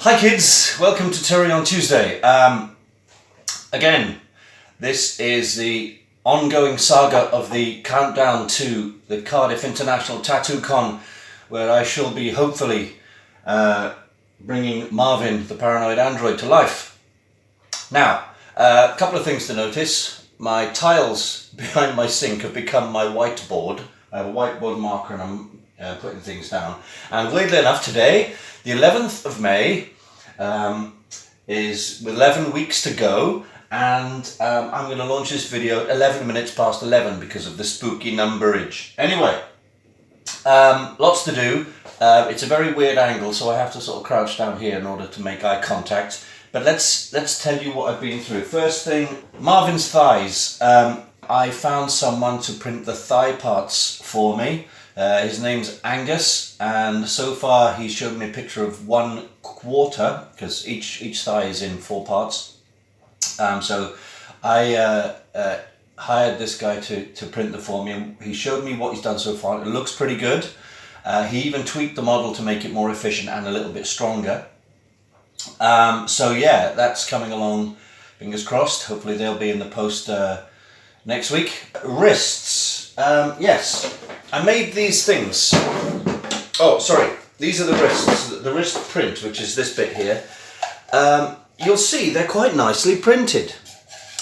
Hi kids, welcome to Terry on Tuesday. Again, this is the ongoing saga of the countdown to the Cardiff International Tattoo Con, where I shall be hopefully bringing Marvin, the paranoid android, to life. Now, a couple of things to notice. My tiles behind my sink have become my whiteboard. I have a whiteboard marker and I'm putting things down. And weirdly enough, today, the 11th of May, is 11 weeks to go, and I'm going to launch this video 11 minutes past 11 because of the spooky numberage. Anyway, lots to do. It's a very weird angle, so I have to sort of crouch down here in order to make eye contact. But let's tell you what I've been through. First thing, Marvin's thighs. I found someone to print the thigh parts for me. His name's Angus, and so far he's showed me a picture of 1/4, because each thigh is in 4 parts. So I hired this guy to print them for me, and he showed me what he's done so far. It looks pretty good. He even tweaked the model to make it more efficient and a little bit stronger. So yeah, that's coming along, fingers crossed. Hopefully they'll be in the post next week. Wrists. Yes, I made these things. Oh, sorry, these are the wrists, the wrist print, which is this bit here. You'll see they're quite nicely printed.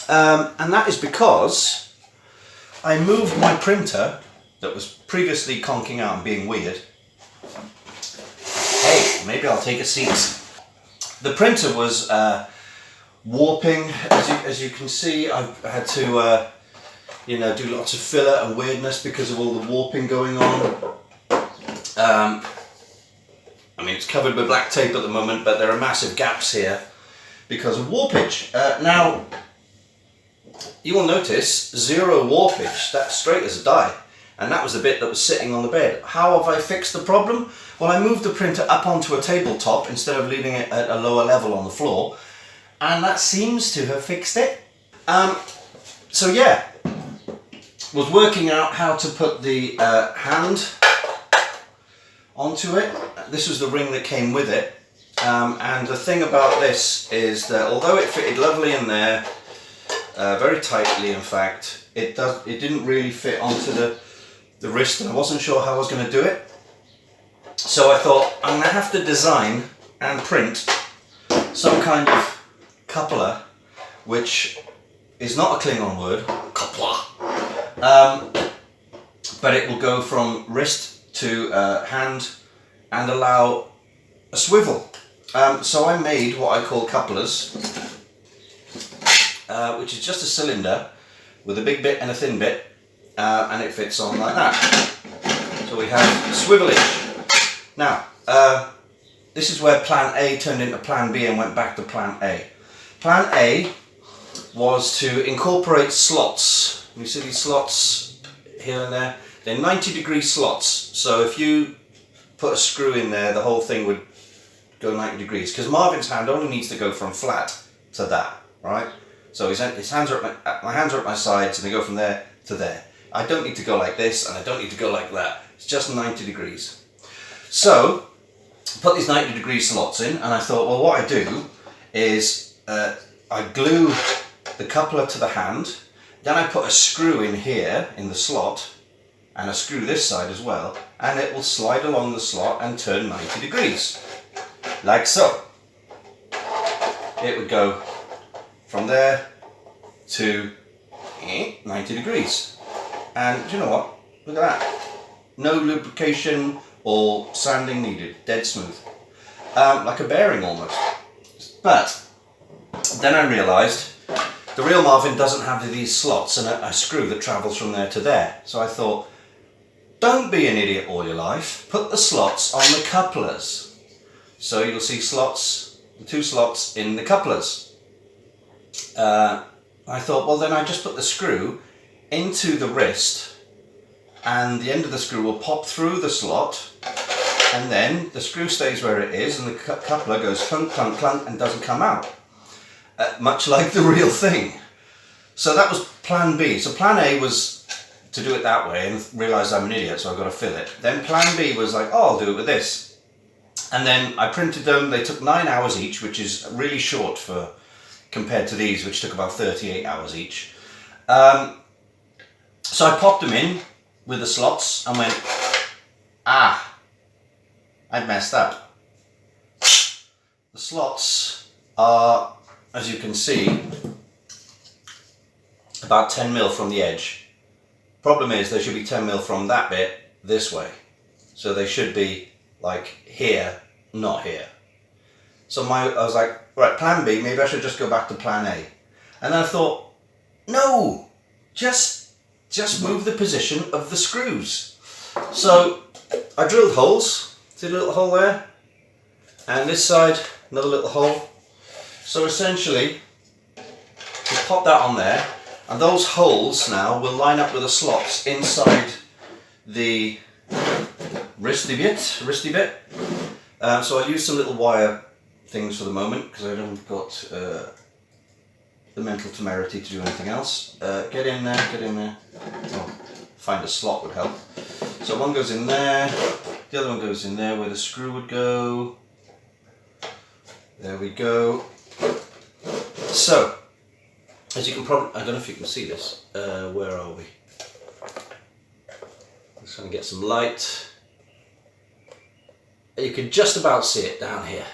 And that is because I moved my printer that was previously conking out and being weird. Hey, maybe I'll take a seat. The printer was warping, as you can see. I've had to do lots of filler and weirdness because of all the warping going on. I mean, it's covered with black tape at the moment, but there are massive gaps here because of warpage. Now, you will notice 0 warpage. That's straight as a die. And that was the bit that was sitting on the bed. How have I fixed the problem? Well, I moved the printer up onto a tabletop instead of leaving it at a lower level on the floor. And that seems to have fixed it. So yeah, was working out how to put the hand onto it. This was the ring that came with it. And the thing about this is that although it fitted lovely in there, very tightly in fact, it didn't really fit onto the wrist, and I wasn't sure how I was going to do it. So I thought, I'm going to have to design and print some kind of coupler, which is not a Klingon word, coupler, but it will go from wrist to hand and allow a swivel. So I made what I call couplers, which is just a cylinder with a big bit and a thin bit, and it fits on like that. So we have swivelage. Now, this is where Plan A turned into Plan B and went back to Plan A. Plan A was to incorporate slots. You see these slots here and there? They're 90-degree slots. So if you put a screw in there, the whole thing would go 90 degrees. Because Marvin's hand only needs to go from flat to that, right? So his hands are my hands are at my sides, and they go from there to there. I don't need to go like this, and I don't need to go like that. It's just 90 degrees. So put these 90-degree slots in, and I thought, well, what I do is I glue the coupler to the hand, then I put a screw in here in the slot, and a screw this side as well, and it will slide along the slot and turn 90 degrees, like so. It would go from there to 90 degrees. And do you know what? Look at that. No lubrication or sanding needed. Dead smooth. Like a bearing almost. But then I realised the real Marvin doesn't have these slots and a screw that travels from there to there. So I thought, don't be an idiot all your life. Put the slots on the couplers. So you'll see slots, the 2 slots in the couplers. I thought, well, then I just put the screw into the wrist, and the end of the screw will pop through the slot, and then the screw stays where it is, and the coupler goes clunk, clunk, clunk, and doesn't come out. Much like the real thing. So that was Plan B. So Plan A was to do it that way, and realised I'm an idiot, so I've got to fill it. Then Plan B was like, oh, I'll do it with this. And then I printed them. They took 9 hours each, which is really short for compared to these, which took about 38 hours each. So I popped them in with the slots and went, ah, I've messed up. The slots are, as you can see, about 10 mil from the edge. Problem is, they should be 10 mil from that bit this way. So they should be like here, not here. So I was like, right, plan B, maybe I should just go back to plan A. And then I thought, no, just move the position of the screws. So I drilled holes, see a little hole there? And this side, another little hole. So essentially, we pop that on there, and those holes now will line up with the slots inside the wristy bit. So I'll use some little wire things for the moment because I haven't got the mental temerity to do anything else. Get in there. Oh, find a slot would help. So one goes in there, the other one goes in there where the screw would go. There we go. So, as you can probably, I don't know if you can see this. Where are we? Just trying to get some light. You can just about see it down here.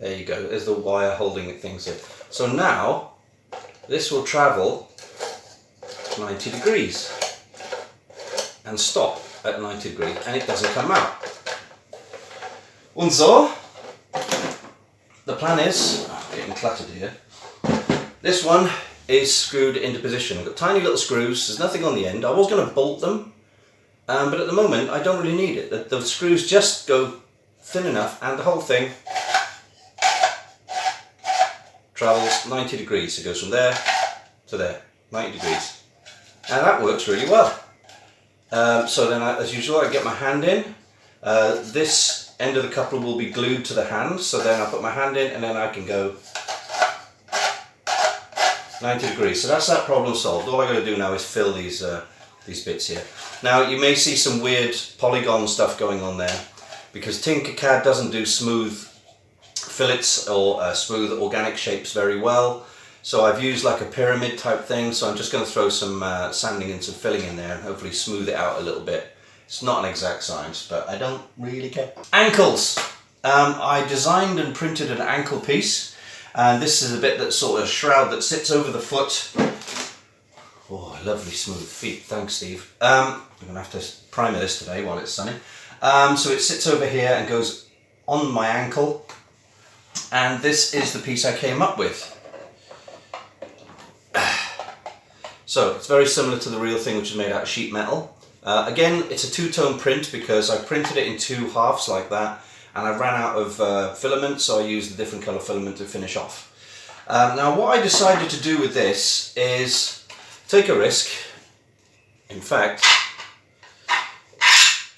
There you go. There's the wire holding things in. So now, this will travel 90 degrees and stop at 90 degrees, and it doesn't come out. And so, the plan is, getting cluttered here, this one is screwed into position. I've got tiny little screws, there's nothing on the end. I was going to bolt them, but at the moment I don't really need it. The screws just go thin enough, and the whole thing travels 90 degrees. It goes from there to there, 90 degrees. And that works really well. So then, as usual, I get my hand in. This end of the coupler will be glued to the hand, so then I put my hand in and then I can go 90 degrees. So that's that problem solved. All I got to do now is fill these bits here. Now you may see some weird polygon stuff going on there because Tinkercad doesn't do smooth fillets or smooth organic shapes very well. So I've used like a pyramid type thing, so I'm just going to throw some sanding and some filling in there and hopefully smooth it out a little bit. It's not an exact science, but I don't really care. Ankles. I designed and printed an ankle piece, and this is a bit that sort of shroud that sits over the foot. Oh, lovely smooth feet. Thanks, Steve. I'm going to have to primer this today while it's sunny. So it sits over here and goes on my ankle, and this is the piece I came up with. So it's very similar to the real thing, which is made out of sheet metal. Again, it's a two-tone print because I printed it in 2 halves like that, and I ran out of filament, so I used a different colour filament to finish off. Now what I decided to do with this is take a risk. In fact,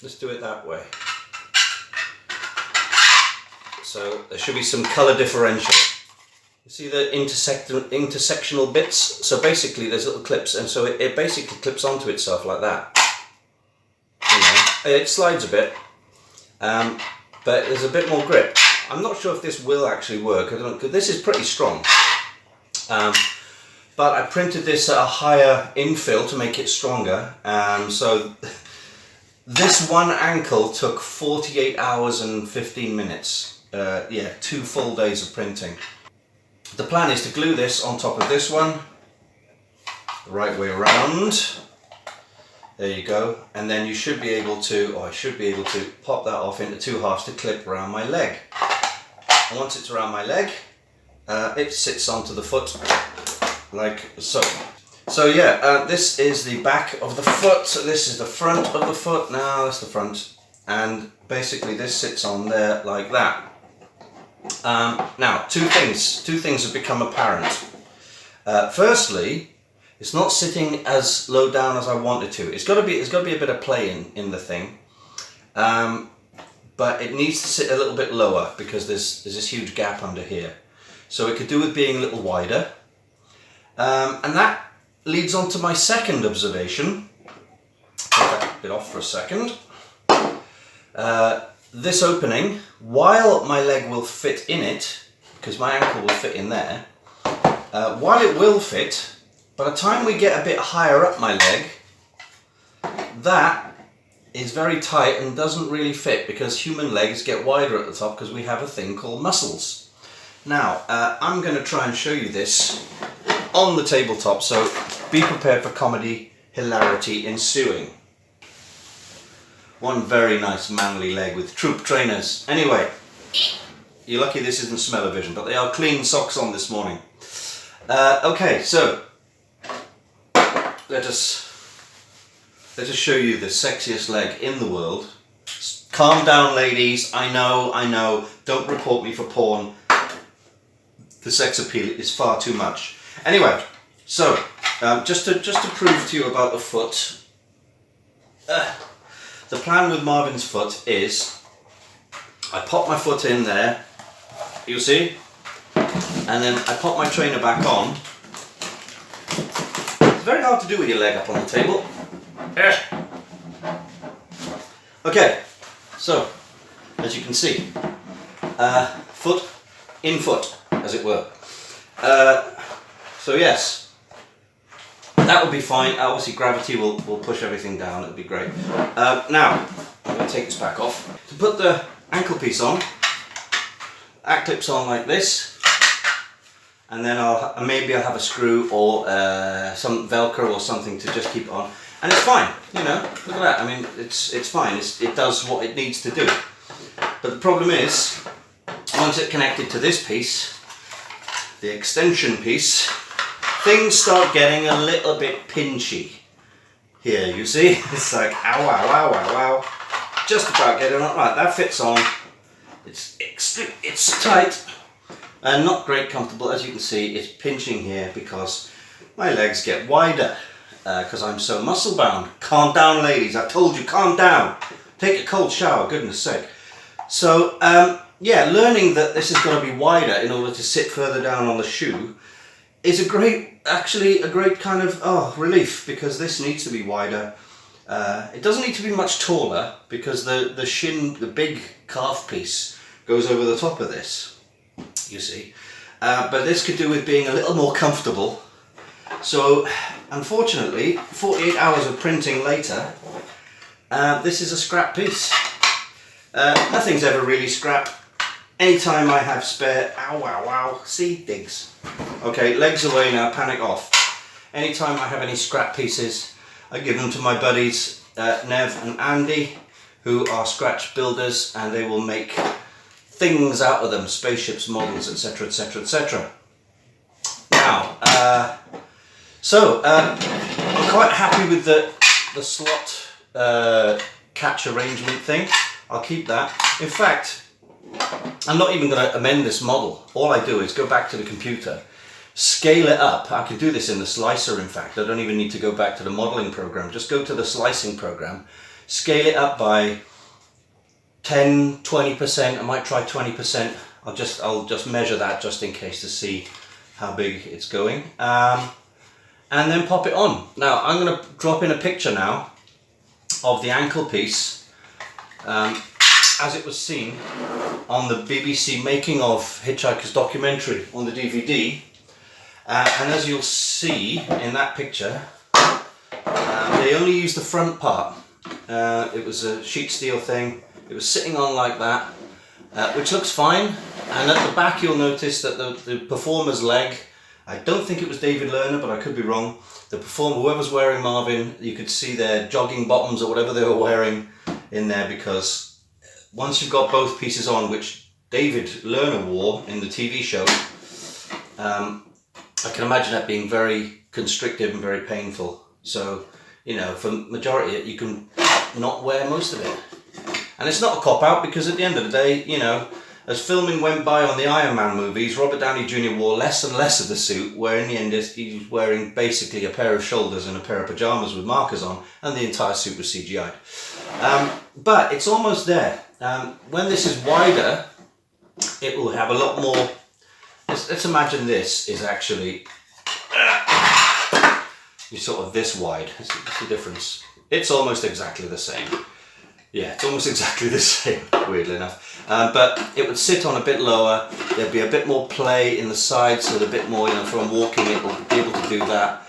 let's do it that way. So there should be some colour differential. You see the intersectional bits? So basically there's little clips, and so it basically clips onto itself like that. You know, it slides a bit, but there's a bit more grip. I'm not sure if this will actually work. I don't know, because this is pretty strong. But I printed this at a higher infill to make it stronger. So this one ankle took 48 hours and 15 minutes. Yeah, 2 full days of printing. The plan is to glue this on top of this one, the right way around. There you go. And then you should be able to, or I should be able to, pop that off into 2 halves to clip around my leg. And once it's around my leg, it sits onto the foot like so. So yeah, this is the back of the foot. So this is the front of the foot. Now that's the front. And basically this sits on there like that. Now, two things have become apparent. Firstly, it's not sitting as low down as I want it to. There's got to be a bit of play in the thing, but it needs to sit a little bit lower because there's this huge gap under here. So it could do with being a little wider, and that leads on to my second observation. Take that bit off for a second. this opening, while my leg will fit in it, because my ankle will fit in there, while it will fit, by the time we get a bit higher up my leg, that is very tight and doesn't really fit, because human legs get wider at the top because we have a thing called muscles. Now, I'm going to try and show you this on the tabletop, so be prepared for comedy, hilarity ensuing. One very nice manly leg with troop trainers. Anyway, you're lucky this isn't smell-o-vision, but they are clean socks on this morning. Okay, so let us show you the sexiest leg in the world. Calm down, ladies. I know. Don't report me for porn. The sex appeal is far too much. Anyway, so just to prove to you about the foot, the plan with Marvin's foot is I pop my foot in there, you see, and then I pop my trainer back on. It's very hard to do with your leg up on the table. Okay, so as you can see, foot in foot, as it were. So yes, that would be fine. Obviously gravity will push everything down, it'll be great. Now, I'm going to take this back off. To put the ankle piece on, that clips on like this, and then maybe I'll have a screw or some Velcro or something to just keep it on. And it's fine, you know, look at that. I mean, it's fine, it does what it needs to do. But the problem is, once it's connected to this piece, the extension piece, things start getting a little bit pinchy. Here, you see? It's like, ow, ow, ow, ow, ow. Just about getting on. Right, that fits on. It's tight and not great comfortable. As you can see, it's pinching here because my legs get wider. Because I'm so muscle bound. Calm down, ladies. I told you, calm down. Take a cold shower, goodness sake. So, yeah, learning that this is going to be wider in order to sit further down on the shoe is actually a great kind of relief, because this needs to be wider. It doesn't need to be much taller because the shin, the big calf piece, goes over the top of this, you see. But this could do with being a little more comfortable. So, unfortunately, 48 hours of printing later, this is a scrap piece. Nothing's ever really scrap. Anytime I have spare, ow, ow, ow, see, digs. Okay, legs away now, panic off. Anytime I have any scrap pieces, I give them to my buddies, Nev and Andy, who are scratch builders, and they will make things out of them, spaceships, models, etc, etc, etc. Now, I'm quite happy with the slot catch arrangement thing. I'll keep that. In fact, I'm not even going to amend this model. All I do is go back to the computer, scale it up. I can do this in the slicer, in fact. I don't even need to go back to the modeling program. Just go to the slicing program, scale it up by 10, 20%. I might try 20%. I'll just measure that just in case to see how big it's going. And then pop it on. Now, I'm going to drop in a picture now of the ankle piece as it was seen on the BBC making of Hitchhiker's documentary on the DVD. And as you'll see in that picture, they only used the front part. It was a sheet steel thing. It was sitting on like that, which looks fine. And at the back you'll notice that the performer's leg, I don't think it was David Lerner, but I could be wrong. The performer, whoever's wearing Marvin, you could see their jogging bottoms or whatever they were wearing in there, because once you've got both pieces on, which David Lerner wore in the TV show, I can imagine that being very constrictive and very painful. So, you know, for majority, you can not wear most of it. And it's not a cop-out, because at the end of the day, you know, as filming went by on the Iron Man movies, Robert Downey Jr. wore less and less of the suit, where in the end he was wearing basically a pair of shoulders and a pair of pyjamas with markers on, and the entire suit was CGI'd. But it's almost there. When this is wider, it will have a lot more. Let's imagine this is actually sort of this wide. That's the difference. It's almost exactly the same. Yeah, it's almost exactly the same, weirdly enough. But it would sit on a bit lower. There'd be a bit more play in the sides, so a bit more, you know, from walking it will be able to do that.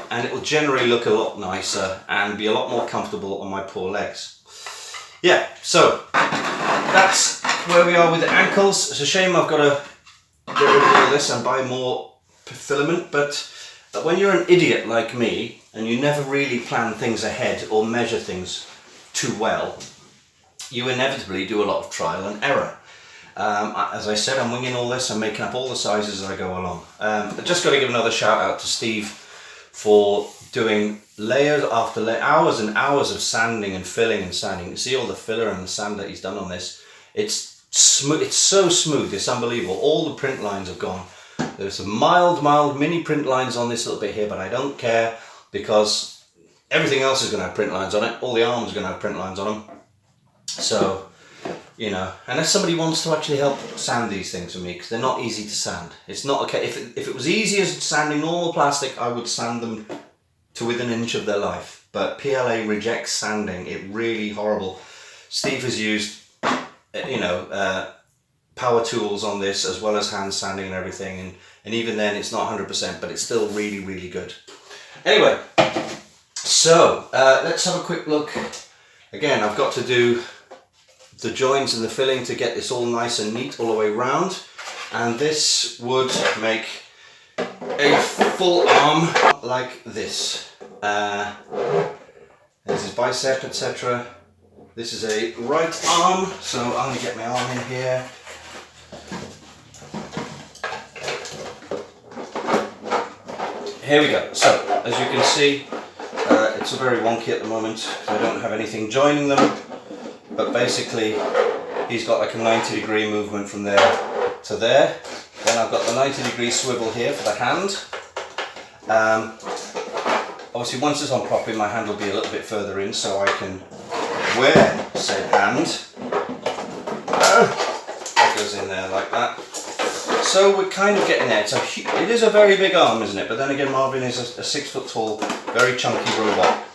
And it will generally look a lot nicer and be a lot more comfortable on my poor legs. Yeah, so that's where we are with the ankles. It's a shame I've got to get rid of all this and buy more filament, but when you're an idiot like me and you never really plan things ahead or measure things too well, you inevitably do a lot of trial and error. As I said, I'm winging all this. I'm making up all the sizes as I go along. I've just got to give another shout out to Steve for doing layers after hours and hours of sanding and filling and sanding. You see all the filler and the sand that he's done on this. It's smooth. It's so smooth. It's unbelievable. All the print lines have gone. There's some mild mini print lines on this little bit here, but I don't care because everything else is going to have print lines on it. All the arms are going to have print lines on them. So, you know, unless somebody wants to actually help sand these things for me, because they're not easy to sand. It's not okay. If it was easy as sanding normal plastic, I would sand them to within an inch of their life. But PLA rejects sanding. It's really horrible. Steve has used, you know, power tools on this as well as hand sanding and everything. And even then it's not 100%, but it's still really, really good. Anyway. So, let's have a quick look. Again, I've got to do the joins and the filling to get this all nice and neat all the way round. And this would make a full arm like this. There's his bicep, etc. This is a right arm, so I'm going to get my arm in here. Here we go. So, as you can see, it's very wonky at the moment, so I don't have anything joining them, but basically he's got like a 90-degree movement from there to there. Then I've got the 90-degree swivel here for the hand. Obviously once it's on properly, my hand will be a little bit further in so I can wear said hand. That goes in there like that. So we're kind of getting there. It is a very big arm, isn't it? But then again, Marvin is a 6 foot tall, very chunky robot.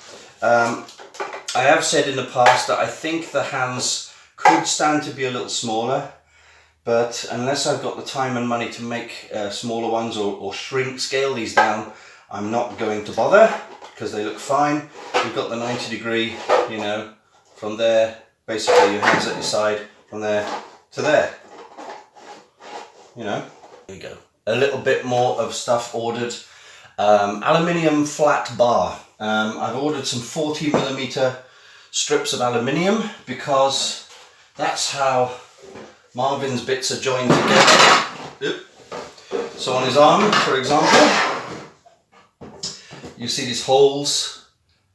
I have said in the past that I think the hands could stand to be a little smaller, but unless I've got the time and money to make smaller ones or shrink, scale these down, I'm not going to bother because they look fine. You've got the 90-degree, you know, from there, basically your hands at your side, from there to there. You know, there you go. A little bit more of stuff ordered. Aluminium flat bar. I've ordered some 40mm strips of aluminium because that's how Marvin's bits are joined together. So on his arm, for example, you see these holes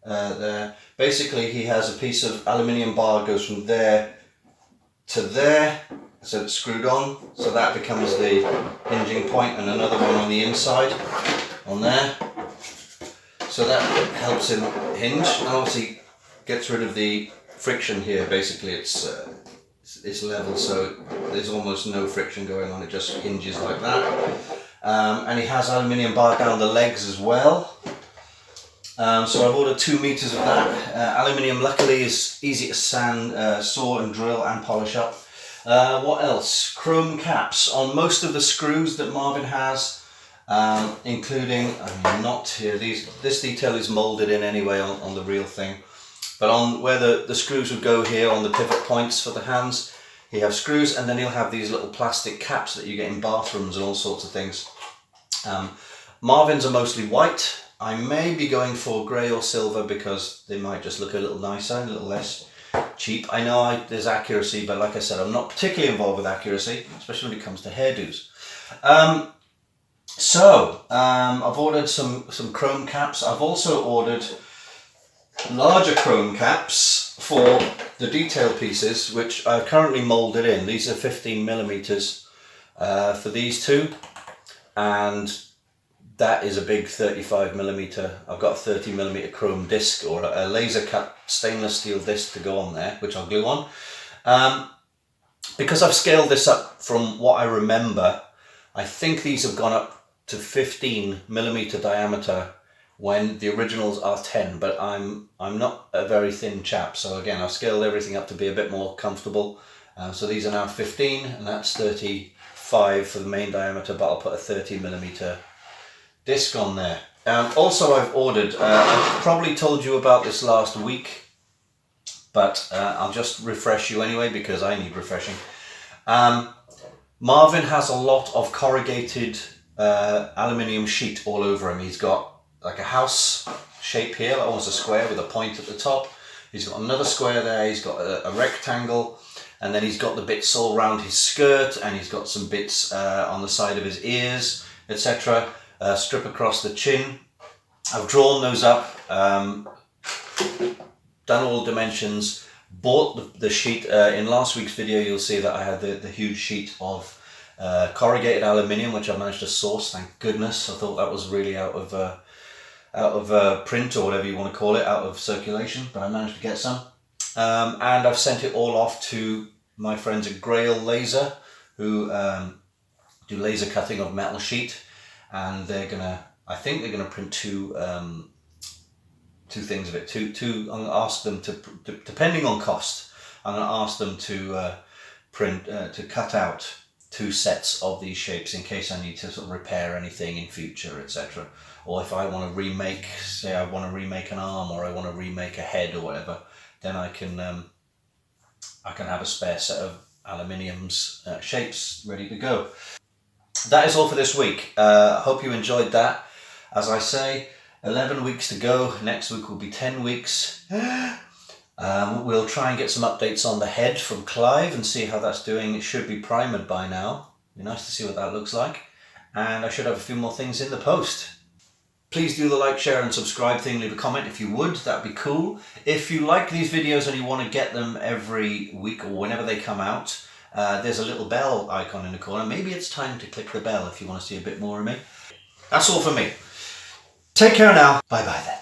there. Basically, he has a piece of aluminium bar goes from there to there. So it's screwed on, so that becomes the hinging point, and another one on the inside, on there. So that helps him hinge, and obviously gets rid of the friction here. Basically it's level, so there's almost no friction going on, it just hinges like that. And he has aluminium bar down the legs as well. So I've ordered 2 meters of that. Aluminium luckily is easy to sand, saw and drill and polish up. What else? Chrome caps on most of the screws that Marvin has, including, not here, this detail is moulded in anyway on the real thing, but on where the screws would go here on the pivot points for the hands, he has screws, and then he'll have these little plastic caps that you get in bathrooms and all sorts of things. Marvin's are mostly white. I may be going for grey or silver because they might just look a little nicer, a little less cheap. I know there's accuracy, but like I said, I'm not particularly involved with accuracy, especially when it comes to hairdos. I've ordered some chrome caps. I've also ordered larger chrome caps for the detail pieces, which I've currently moulded in. These are 15mm for these two, and that is a big 35mm. I've got a 30mm chrome disc or a laser cut stainless steel disc to go on there, which I'll glue on. Because I've scaled this up from what I remember, I think these have gone up to 15mm diameter when the originals are 10, but I'm not a very thin chap, so again I've scaled everything up to be a bit more comfortable. So these are now 15, and that's 35 for the main diameter, but I'll put a 30mm disc on there. Also I've ordered, I probably told you about this last week, but I'll just refresh you anyway because I need refreshing. Marvin has a lot of corrugated aluminium sheet all over him. He's got like a house shape here, almost a square with a point at the top. He's got another square there, he's got a rectangle, and then he's got the bits all around his skirt, and he's got some bits on the side of his ears, etc. Strip across the chin. I've drawn those up, done all the dimensions, bought the sheet. In last week's video you'll see that I had the huge sheet of corrugated aluminium, which I managed to source, thank goodness. I thought that was really out of print, or whatever you want to call it, out of circulation, but I managed to get some. And I've sent it all off to my friends at Grail Laser, who do laser cutting of metal sheet, and I think they're gonna print two things of it. I'm gonna ask them to, depending on cost, I'm gonna ask them to to cut out 2 sets of these shapes in case I need to sort of repair anything in future, etc. Or if I want to remake, say I want to remake an arm, or I want to remake a head or whatever, then I can have a spare set of aluminium's shapes ready to go. That is all for this week. I hope you enjoyed that. As I say, 11 weeks to go. Next week will be 10 weeks. We'll try and get some updates on the head from Clive and see how that's doing. It should be primered by now. Be nice to see what that looks like. And I should have a few more things in the post. Please do the like, share and subscribe thing. Leave a comment if you would. That'd be cool. If you like these videos and you want to get them every week or whenever they come out, there's a little bell icon in the corner. Maybe it's time to click the bell if you want to see a bit more of me. That's all for me. Take care now. Bye bye then.